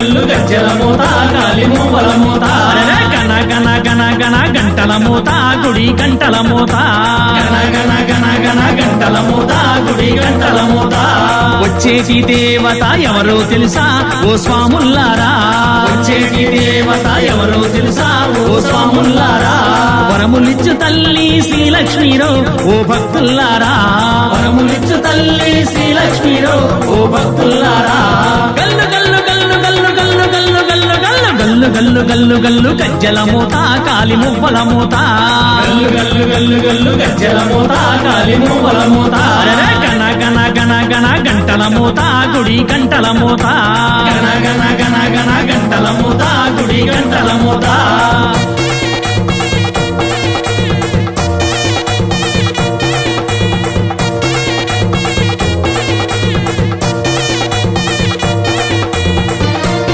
గల్లు గజ్జల మూత కాలి మూవల మూత గణ గణ గణ గణ గంటల మూత గుడి గంటల మూత గణ గణ గణ గణ గంటల మూత గుడి గంటల మూత వచ్చేటి దేవత ఎవరో తెలుసా ఓ స్వాముల్లారా వచ్చేటి దేవత ఎవరో తెలుసా ఓ స్వాముల్లారా వరములిచ్చు తల్లి శ్రీలక్ష్మీరో ఓ భక్తుల్లారా వరములిచ్చు తల్లి శ్రీలక్ష్మీరో ఓ భక్తుల్లారా గల్లు గల్లు గల్లు గల్లు గల్లు గల్లు గల్లు గల్లు గల్లు గల్లు గల్లు గల్లు గజ్జల మూత కాలి మువ్వల మూత గల్లు గల్లు గల్లు గల్లు గజ్జల మూత కాలి మూవల మూత గణ గణ గణ గణ గంటల మూత గుడి గంటల మూత గణ గణ గణ